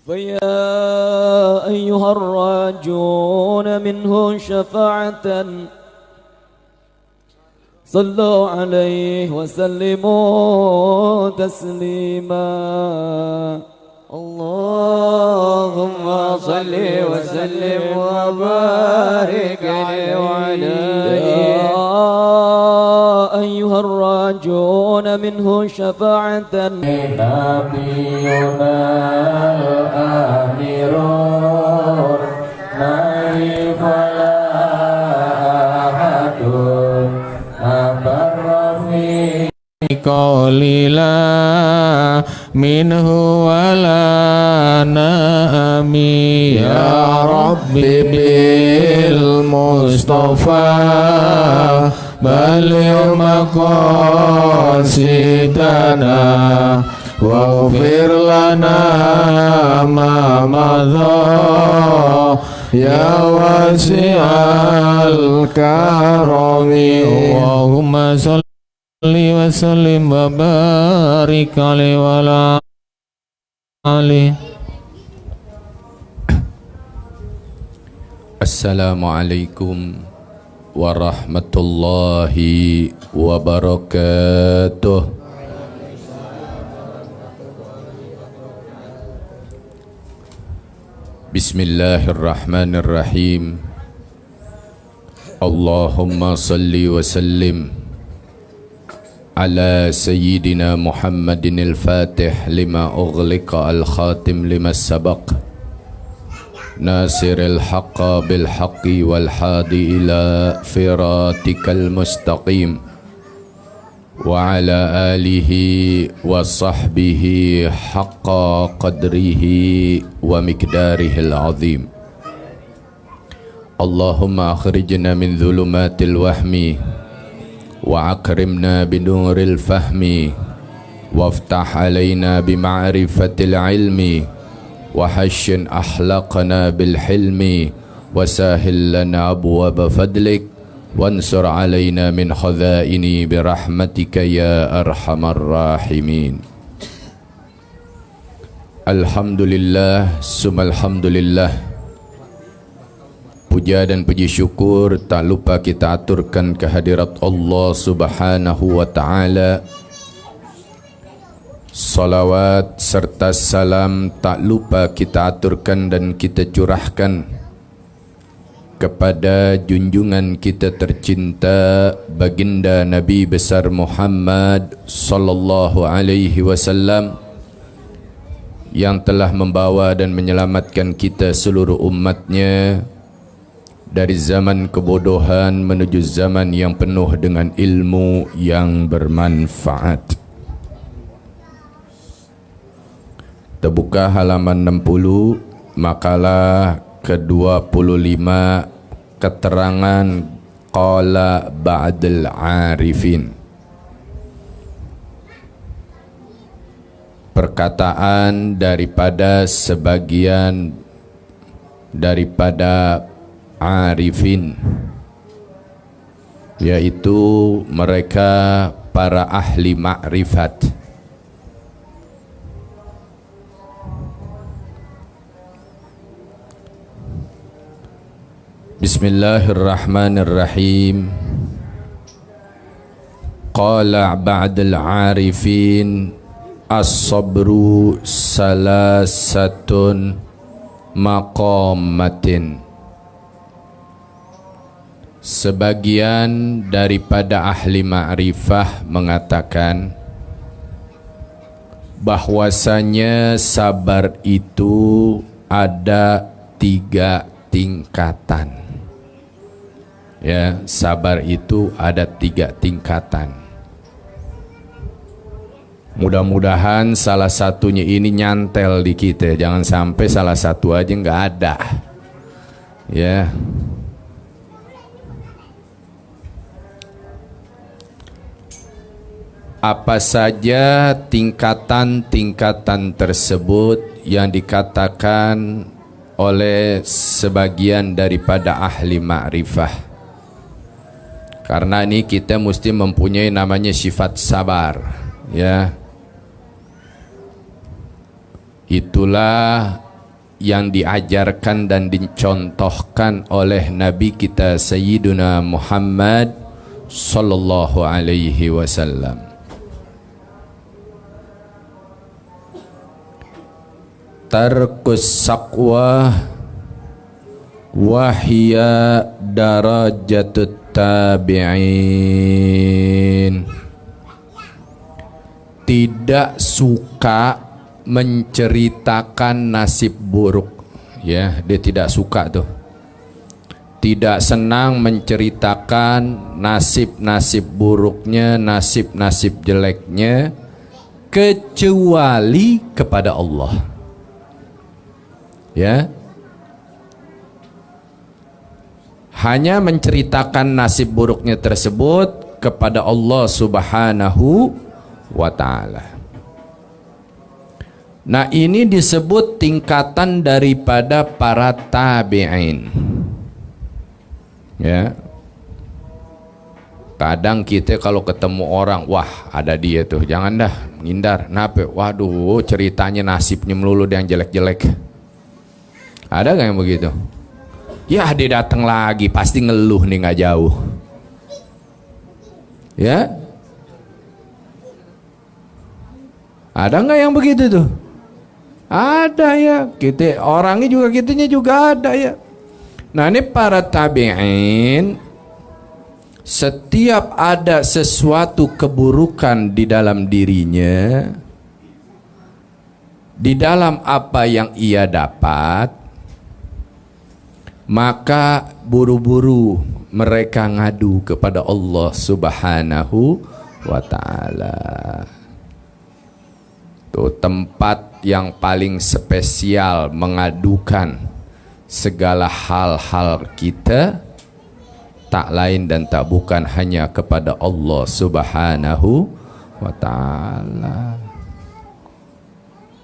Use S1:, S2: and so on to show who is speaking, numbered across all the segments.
S1: فيا أيها الراجون منه شفاعة صلوا عليه وسلموا تسليما. اللهم صل وسلم وبارك عليه وعلى آله. أيها الراجون منه شفاعة
S2: نبينا الأميرون نايف لا أحد أبر في قليلا منه ولا نامي يا ربي بالمصطفى بلغ مقاصدنا واغفر لنا ما مضى يا واسع الكرم. اللهم صل وسلم وبارك عليه وعلى آله. Assalamualaikum warahmatullahi wabarakatuh. Bismillahirrahmanirrahim. Allahumma salli wa sallim ala sayyidina Muhammadin al-Fatih lima ughliqa al-khatim lima sabaq nasiril haqqa bil haqqi wal hadi ila firatikal mustaqim wa ala alihi wa sahbihi haqqa qadrihi wa miqdarihil azim. Allahumma akhrijna min dhulumatil wahmi wa akrimna binuril fahmi waftah alaina bima'rifatil ilmi wa hashin ahlaqana bil hilmi wa sahil lana abwaba fadlik wansur alaina min khadhaini birahmatika ya arhamar rahimin. Alhamdulillah summa alhamdulillah. Puja dan puji syukur tak lupa kita aturkan kehadirat Allah Subhanahu wa ta'ala. Salawat serta salam tak lupa kita aturkan dan kita curahkan kepada junjungan kita tercinta baginda Nabi besar Muhammad sallallahu alaihi wasallam yang telah membawa dan menyelamatkan kita seluruh umatnya dari zaman kebodohan menuju zaman yang penuh dengan ilmu yang bermanfaat. Terbuka halaman 60, makalah ke-25, keterangan qala ba'dal arifin. Perkataan daripada sebagian daripada arifin, yaitu mereka para ahli makrifat. Bismillahirrahmanirrahim. Qala ba'dal arifin as-sabru salasatun maqamatin. Sebagian daripada ahli ma'rifah mengatakan bahwasanya sabar itu ada 3 tingkatan. Ya, sabar itu ada 3 tingkatan. Mudah-mudahan salah satunya ini nyantel di kita, jangan sampai salah satu aja nggak ada. Ya. Apa saja tingkatan-tingkatan tersebut yang dikatakan oleh sebagian daripada ahli ma'rifah? Karena ini kita mesti mempunyai namanya sifat sabar, ya. Itulah yang diajarkan dan dicontohkan oleh Nabi kita Sayyiduna Muhammad sallallahu alaihi wasallam. Tarkus saqwa wahya darajatut tabi'in. Tidak suka menceritakan nasib buruk, ya, dia tidak suka tuh. Tidak senang menceritakan nasib-nasib buruknya, nasib-nasib jeleknya, kecuali kepada Allah. Ya, hanya menceritakan nasib buruknya tersebut kepada Allah Subhanahu wa ta'ala. Nah, ini disebut tingkatan daripada para tabi'in. Ya, kadang kita kalau ketemu orang, wah ada dia tuh, jangan dah, ngindar. Kenapa? Waduh, ceritanya nasibnya melulu yang jelek-jelek. Ada gak yang begitu? Ya, dia datang lagi, pasti ngeluh nih nggak jauh. Ya, ada nggak yang begitu tuh? Ada ya. Kita orangnya juga, kitanya juga ada ya. Nah, ini para tabi'in, setiap ada sesuatu keburukan di dalam dirinya, di dalam apa yang ia dapat, maka buru-buru mereka ngadu kepada Allah Subhanahu wa ta'ala. Itu tempat yang paling spesial mengadukan segala hal-hal kita, tak lain dan tak bukan hanya kepada Allah Subhanahu wa ta'ala.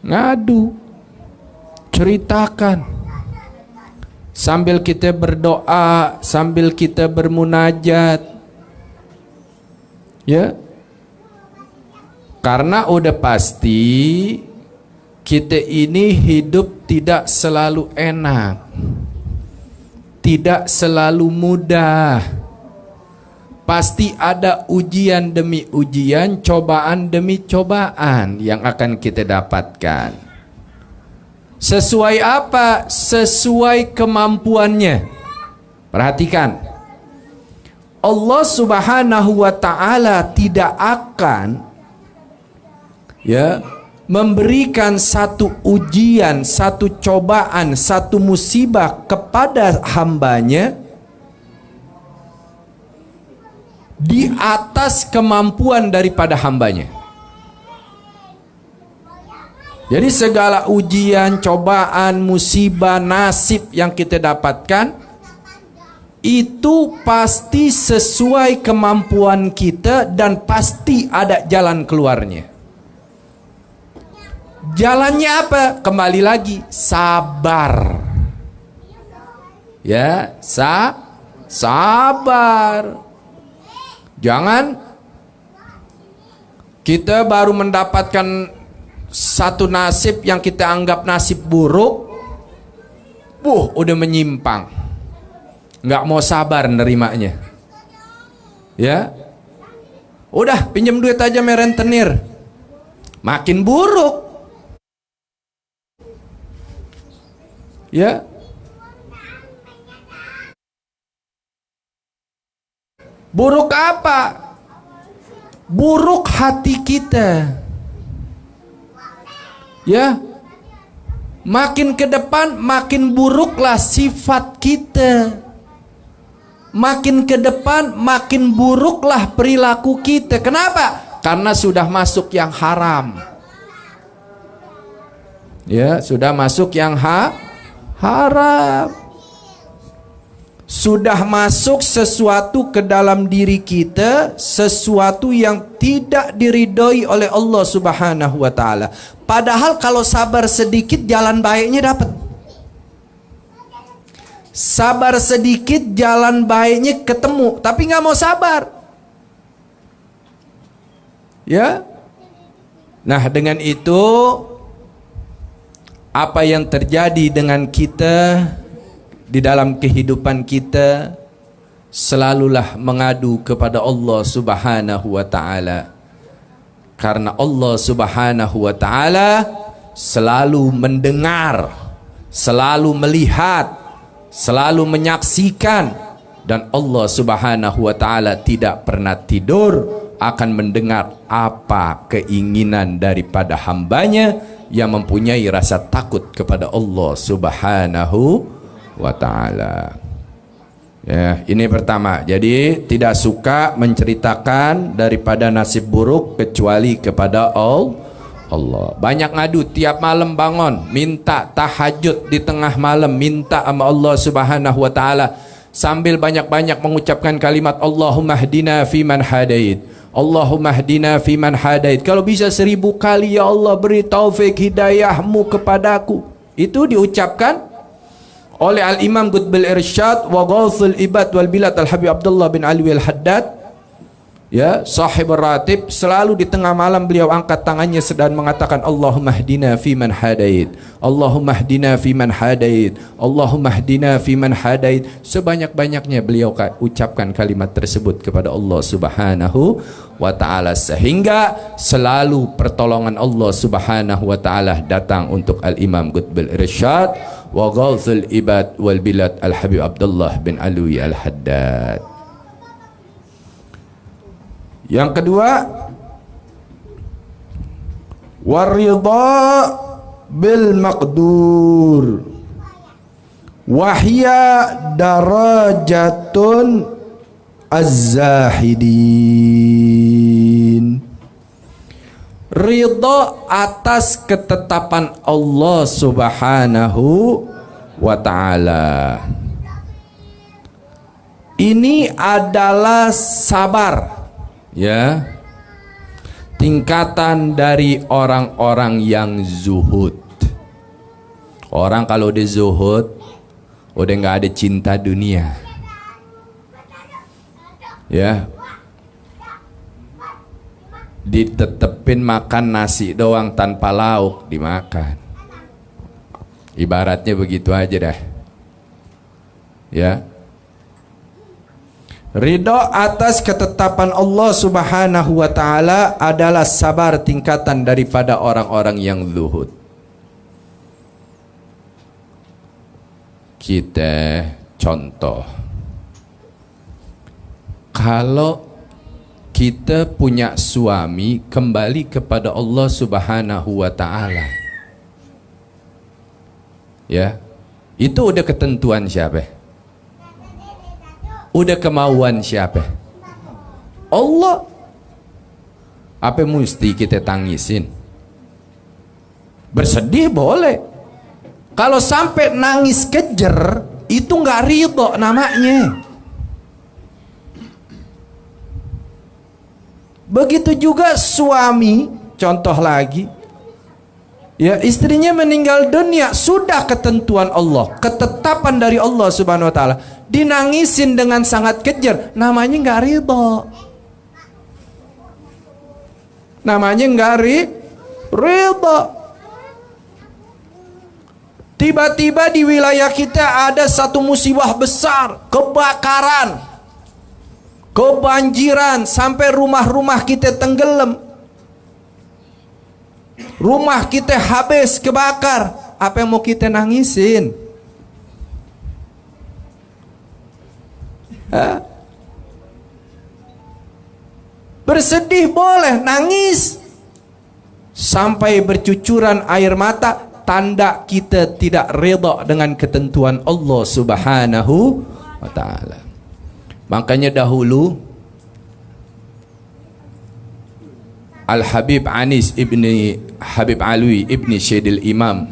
S2: Ngadu, ceritakan, sambil kita berdoa, sambil kita bermunajat, ya, karena udah pasti kita ini hidup tidak selalu enak, tidak selalu mudah. Pasti ada ujian demi ujian, cobaan demi cobaan yang akan kita dapatkan. Sesuai apa? Sesuai kemampuannya. Perhatikan, Allah Subhanahu wa ta'ala tidak akan, ya, memberikan satu ujian, satu cobaan, satu musibah kepada hambanya di atas kemampuan daripada hambanya. Jadi segala ujian, cobaan, musibah, nasib yang kita dapatkan itu pasti sesuai kemampuan kita dan pasti ada jalan keluarnya. Jalannya apa? Kembali lagi, sabar. Ya, sabar. Jangan kita baru mendapatkan satu nasib yang kita anggap nasib buruk, udah menyimpang, nggak mau sabar nerimanya. Ya, udah pinjam duit aja merentenir, makin buruk. Ya, buruk apa? Buruk hati kita. Ya, makin ke depan makin buruklah sifat kita. Makin ke depan makin buruklah perilaku kita. Kenapa? Karena sudah masuk yang haram. Ya, sudah masuk yang haram. Sudah masuk sesuatu ke dalam diri kita, sesuatu yang tidak diridhoi oleh Allah Subhanahu wa ta'ala. Padahal kalau sabar sedikit jalan baiknya dapat. Sabar sedikit jalan baiknya ketemu, tapi nggak mau sabar. Ya. Nah, dengan itu apa yang terjadi dengan kita di dalam kehidupan kita, selalulah mengadu kepada Allah Subhanahu wa taala. Karena Allah Subhanahu wa taala selalu mendengar, selalu melihat, selalu menyaksikan, dan Allah Subhanahu wa taala tidak pernah tidur, akan mendengar apa keinginan daripada hambanya yang mempunyai rasa takut kepada Allah Subhanahu wa taala. Ya, ini pertama. Jadi tidak suka menceritakan daripada nasib buruk kecuali kepada Allah. Banyak ngadu tiap malam bangun, minta tahajud di tengah malam, minta sama Allah Subhanahu wa taala sambil banyak-banyak mengucapkan kalimat Allahumma hdina fiman hadait. Allahumma hdina fiman hadait. Kalau bisa 1000 kali, ya Allah beri taufik hidayahmu kepadaku. Itu diucapkan oleh Al-Imam Qutbul Irsyad wa Ghawthul Ibad wal Bilad Al-Habib Abdullah bin Ali Al-Haddad, ya, sahib ratib, selalu di tengah malam beliau angkat tangannya sedang mengatakan Allahumma hdina fiman hadait, Allahumma hdina fiman hadait, Allahumma hdina fiman hadait. Sebanyak-banyaknya beliau ucapkan kalimat tersebut kepada Allah Subhanahu wa taala, sehingga selalu pertolongan Allah Subhanahu wa taala datang untuk Al-Imam Qutbul Irsyad wa Ghawthul Ibad wal Bilad Al-Habib Abdullah bin Ali Al-Haddad. Yang kedua, waridha bil maqdur wahya darajatun az-zahidin. Ridha atas ketetapan Allah Subhanahu wa taala. Ini adalah sabar, ya, tingkatan dari orang-orang yang zuhud. Orang kalau udah zuhud, udah nggak ada cinta dunia, ya, ditetepin makan nasi doang tanpa lauk dimakan, ibaratnya begitu aja dah, ya. Ridho atas ketetapan Allah Subhanahu wa taala adalah sabar tingkatan daripada orang-orang yang zuhud. Kita contoh, kalau kita punya suami kembali kepada Allah Subhanahu wa taala, ya, itu udah ketentuan siapa? Udah kemauan siapa? Allah. Apa mesti kita tangisin? Bersedih boleh. Kalau sampai nangis kejer, itu nggak ridho namanya. Begitu juga suami, contoh lagi, ya, istrinya meninggal dunia, sudah ketentuan Allah, ketetapan dari Allah Subhanahu wa taala, dinangisin dengan sangat kejer, namanya nggak ridho. Namanya nggak ridho. Tiba-tiba di wilayah kita ada satu musibah besar, kebakaran, kebanjiran, sampai rumah-rumah kita tenggelam, rumah kita habis kebakar. Apa yang mau kita nangisin? Bersedih boleh, nangis sampai bercucuran air mata, tanda kita tidak redha dengan ketentuan Allah Subhanahu wa taala. Makanya dahulu Al-Habib Anis ibni Habib Alwi ibni Syedil Imam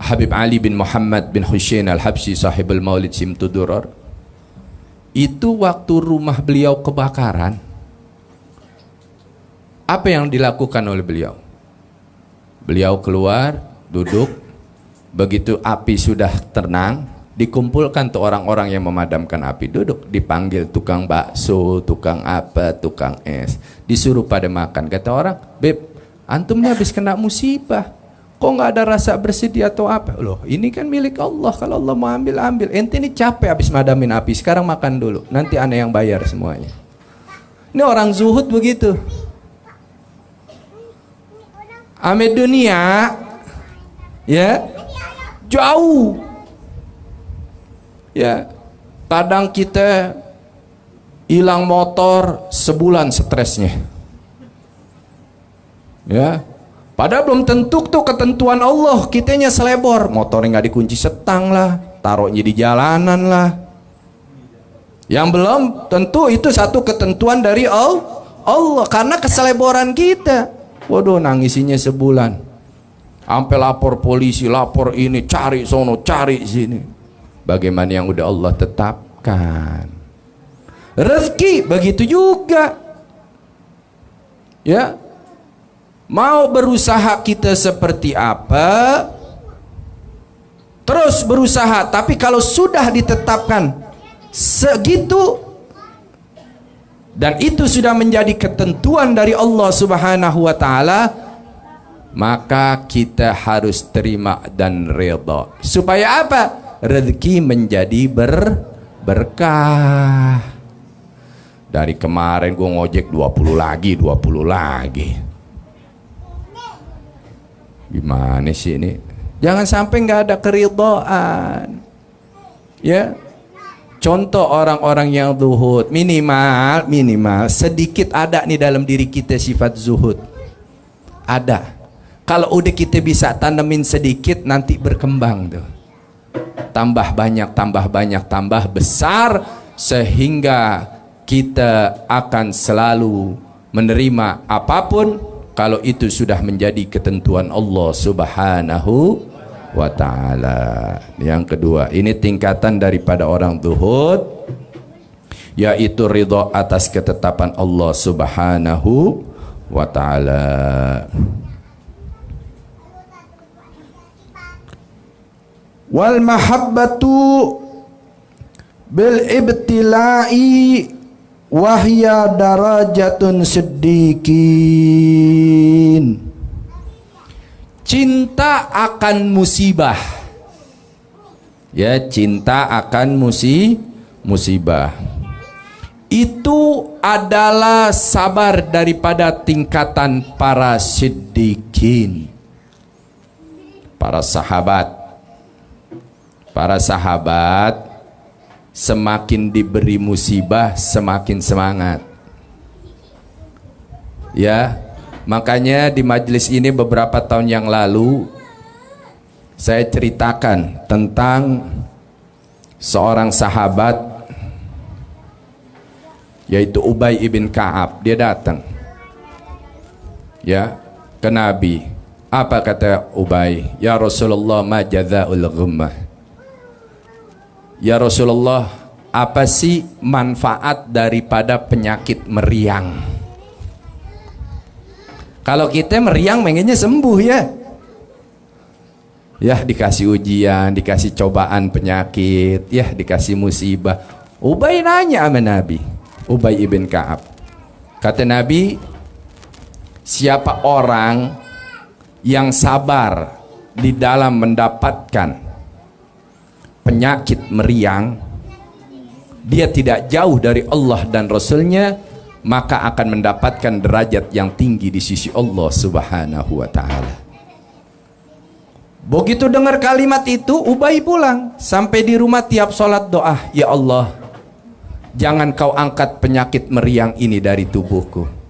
S2: Habib Ali bin Muhammad bin Husain Al-Habsyi sahibul Maulid Simtudurar, itu waktu rumah beliau kebakaran, apa yang dilakukan oleh beliau? Beliau keluar, duduk, begitu api sudah tenang, dikumpulkan tuh orang-orang yang memadamkan api, duduk, dipanggil tukang bakso, tukang apa, tukang es, disuruh pada makan. Kata orang, "Beb, antum ini habis kena musibah, Kok nggak ada rasa bersedih atau apa? Loh, ini kan milik Allah. Kalau Allah mau ambil, ambil. Ente ini capek habis madamin api. Sekarang makan dulu. Nanti ana yang bayar semuanya. Ini orang zuhud begitu. Ame dunia, ya, jauh. Ya, kadang kita hilang motor sebulan stresnya. Ya, padahal belum tentu tuh ketentuan Allah, kitanya selebor, motornya nggak dikunci setang lah, taruhnya di jalanan lah. Yang belum tentu itu satu ketentuan dari Allah karena keseleboran kita. Waduh, nangisinya sebulan, sampai lapor polisi, lapor ini, cari sono, cari sini. Bagaimana yang udah Allah tetapkan. Rezeki begitu juga. Ya, mau berusaha kita seperti apa, terus berusaha, tapi kalau sudah ditetapkan segitu dan itu sudah menjadi ketentuan dari Allah Subhanahu wa taala, maka kita harus terima dan redha. Supaya apa? Rezeki menjadi berkah. Dari kemarin gue ngojek 20 lagi. Gimana sih ini? Jangan sampai nggak ada keridhaan. Ya, contoh orang-orang yang zuhud, minimal sedikit ada nih dalam diri kita sifat zuhud. Ada. Kalau udah kita bisa tanemin sedikit, nanti berkembang tuh. Tambah banyak, tambah besar, sehingga kita akan selalu menerima apapun kalau itu sudah menjadi ketentuan Allah Subhanahu wa ta'ala. Yang kedua, ini tingkatan daripada orang zuhud, yaitu ridha atas ketetapan Allah Subhanahu wa ta'ala. Wal mahabbatu bil ibtila'i wahya darajatun siddiqin. Cinta akan musibah. Ya, cinta akan musibah. Itu adalah sabar daripada tingkatan para siddiqin. Para sahabat. Para sahabat semakin diberi musibah semakin semangat. Ya, makanya di majelis ini beberapa tahun yang lalu saya ceritakan tentang seorang sahabat yaitu Ubay ibn Ka'ab. Dia datang ya ke Nabi. Apa kata Ubay? Ya Rasulullah, ma jazaa'ul ghummah. Ya Rasulullah, apa sih manfaat daripada penyakit meriang? Kalau kita meriang pengennya sembuh ya. Ya, dikasih ujian, dikasih cobaan penyakit, ya dikasih musibah. Ubay nanya sama Nabi, Ubay ibn Ka'ab. Kata Nabi, siapa orang yang sabar di dalam mendapatkan penyakit meriang, dia tidak jauh dari Allah dan Rasulnya, maka akan mendapatkan derajat yang tinggi di sisi Allah Subhanahu wa ta'ala. Begitu dengar kalimat itu, Ubay pulang. Sampai di rumah tiap sholat doa, ya Allah, jangan kau angkat penyakit meriang ini dari tubuhku.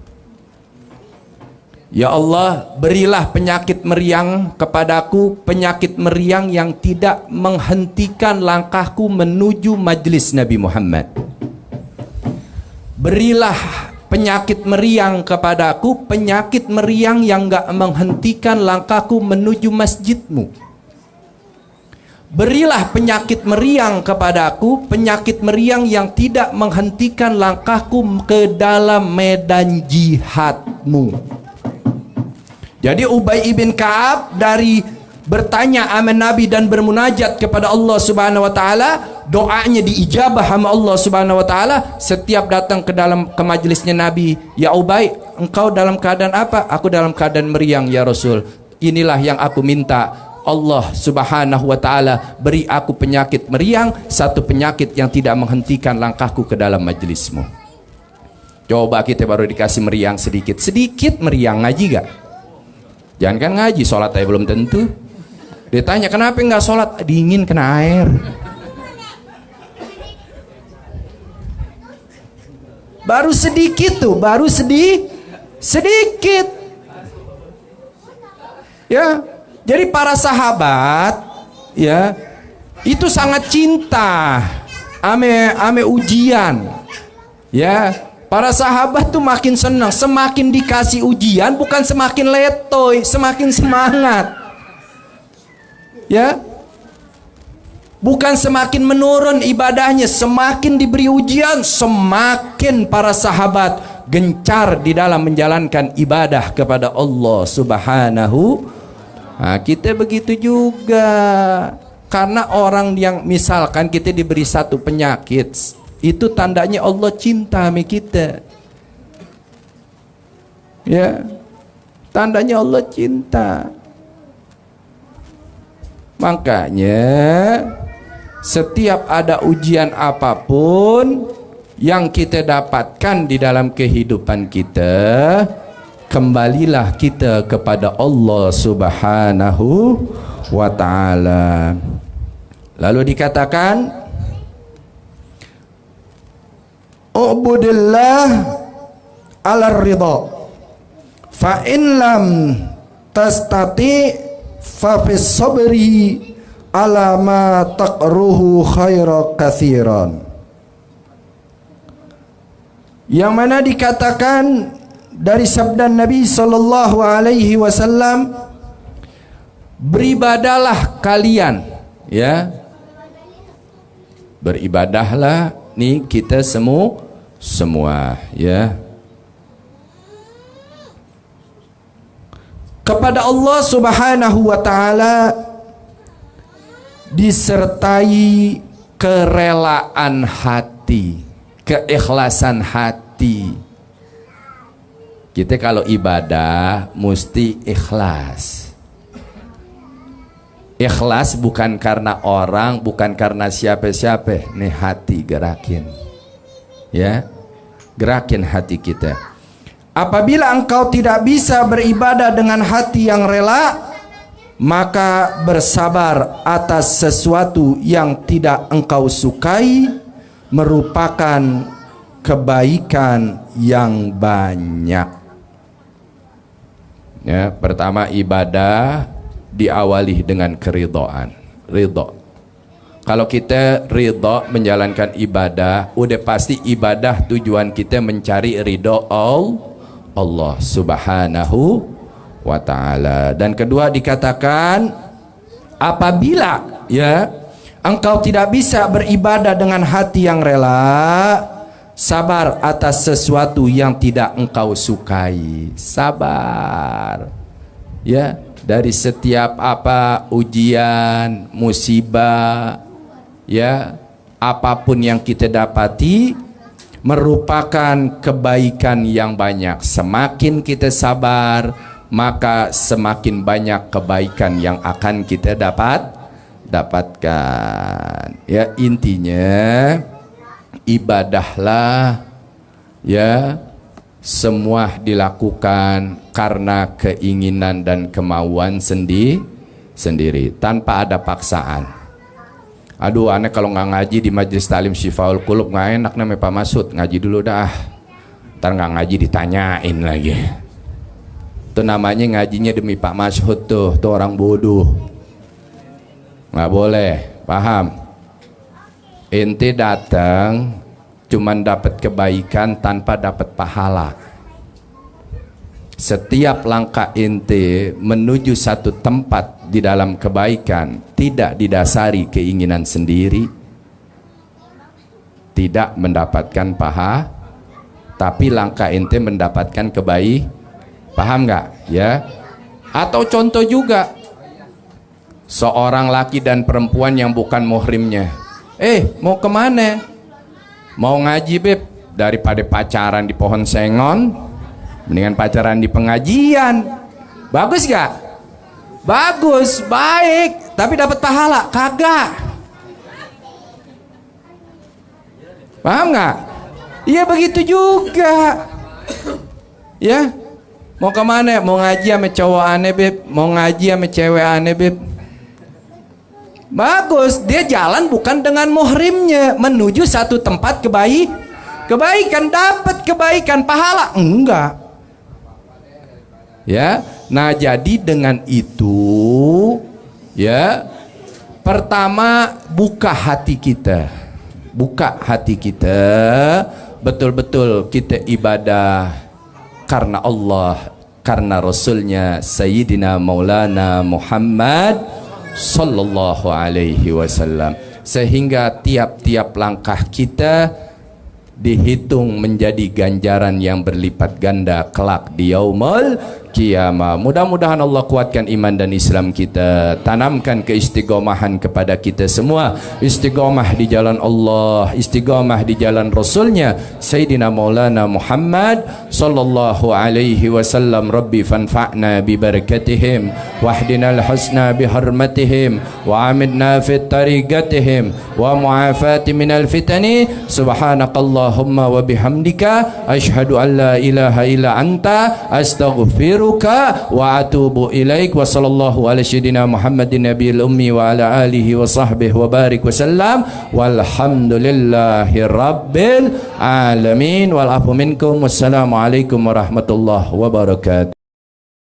S2: Ya Allah, berilah penyakit meriang kepadaku, penyakit meriang yang tidak menghentikan langkahku menuju majlis Nabi Muhammad. Berilah penyakit meriang kepadaku, penyakit meriang yang gak menghentikan langkahku menuju masjidmu. Berilah penyakit meriang kepadaku, penyakit meriang yang tidak menghentikan langkahku ke dalam medan jihadmu. Jadi Ubay ibn Ka'ab dari bertanya sama Nabi dan bermunajat kepada Allah Subhanahu wa taala, doanya diijabah sama Allah Subhanahu wa taala. Setiap datang ke majelisnya Nabi, ya Ubay, engkau dalam keadaan apa? Aku dalam keadaan meriang ya Rasul. inilah yang aku minta. Allah subhanahu wa ta'ala beri aku penyakit meriang, satu penyakit yang tidak menghentikan langkahku ke dalam majlismu. Coba kita baru dikasih meriang sedikit meriang, ngaji gak? Jangan kan ngaji, sholat aja belum tentu. Ditanya kenapa nggak sholat, dingin kena air. Baru sedikit tuh, sedikit ya. Jadi para sahabat ya itu sangat cinta ame ujian ya. Para sahabat tuh makin senang, semakin dikasih ujian bukan semakin letoy, semakin semangat ya. Bukan semakin menurun ibadahnya, semakin diberi ujian semakin para sahabat gencar di dalam menjalankan ibadah kepada Allah subhanahu. Nah, kita begitu juga. Karena orang yang misalkan kita diberi satu penyakit, itu tandanya Allah cinta sama kita. Ya. Tandanya Allah cinta. Makanya setiap ada ujian apapun yang kita dapatkan di dalam kehidupan kita, kembalilah kita kepada Allah subhanahu wa ta'ala. Lalu dikatakan ubudillah ala ridha fa in lam tastati fa fis sabri ala ma taqruhu khaira katsiran. Yang mana dikatakan dari sabda Nabi sallallahu alaihi wasallam, beribadahlah kalian ya. Beribadahlah nih kita semua ya. Kepada Allah subhanahu wa ta'ala disertai kerelaan hati, keikhlasan hati. Kita kalau ibadah mesti ikhlas. Ikhlas bukan karena orang, bukan karena siapa-siapa. Nih hati gerakin. Ya. Gerakin hati kita. Apabila engkau tidak bisa beribadah dengan hati yang rela, maka bersabar atas sesuatu yang tidak engkau sukai merupakan kebaikan yang banyak. Ya, pertama ibadah diawali dengan keridhaan, ridho. Kalau kita ridho menjalankan ibadah, udah pasti ibadah tujuan kita mencari ridho Allah subhanahu wa ta'ala. Dan kedua dikatakan apabila ya engkau tidak bisa beribadah dengan hati yang rela, sabar atas sesuatu yang tidak engkau sukai. Sabar ya, dari setiap apa ujian, musibah ya, apapun yang kita dapati merupakan kebaikan yang banyak. Semakin kita sabar, maka semakin banyak kebaikan yang akan kita dapatkan. Ya, intinya ibadahlah ya, semua dilakukan karena keinginan dan kemauan sendiri tanpa ada paksaan. Aduh, aneh kalau nggak ngaji di majelis talim Syifaul Qulub nggak enak namanya Pak Masud, ngaji dulu dah, ntar nggak ngaji ditanyain lagi. Itu namanya ngajinya demi Pak Masud tuh orang bodoh, nggak boleh, paham? Ente datang cuman dapat kebaikan tanpa dapat pahala. Setiap langkah ente menuju satu tempat di dalam kebaikan tidak didasari keinginan sendiri, tidak mendapatkan pahala, tapi langkah ente mendapatkan kebaikan. Paham nggak ya? Atau contoh juga seorang laki dan perempuan yang bukan muhrimnya, mau kemana? Mau ngaji beb, daripada pacaran di pohon sengon mendingan pacaran di pengajian. Bagus gak? Bagus, baik, tapi dapat pahala? Kagak. Paham nggak? Iya begitu juga. Ya, mau kemana? Mau ngaji sama cowok aneh beb, mau ngaji sama cewek aneh beb. Bagus, dia jalan bukan dengan muhrimnya menuju satu tempat kebaikan, dapat kebaikan, pahala enggak. Ya, nah jadi dengan itu ya, pertama buka hati kita, betul-betul kita ibadah karena Allah, karena Rasulnya Sayyidina Maulana Muhammad Sallallahu Alaihi Wasallam, sehingga tiap-tiap langkah kita dihitung menjadi ganjaran yang berlipat ganda kelak di yaumul qiyamah. Mudah-mudahan Allah kuatkan iman dan Islam kita, tanamkan keistiqomahan kepada kita semua, istiqomah di jalan Allah, istiqomah di jalan Rasulnya Sayyidina Maulana Muhammad Sallallahu Alaihi Wasallam. Rabbi fanfa'na bi barakatihim wahdinal husna bi hurmatihim wa amidna fit tariqatihim wa mu'afati minal fitani. Subhanakallahumma wa bihamdika asyhadu an la ilaha illa anta astaghfiruka wa atubu ilaik. Wa sallallahu ala sayyidina Muhammadin nabiyil ummi wa ala alihi wa sahbihi wa barik wa sallam walhamdulillahi rabbil alamin wal afu minkum. Wassalamu alaikum warahmatullahi wabarakatuh.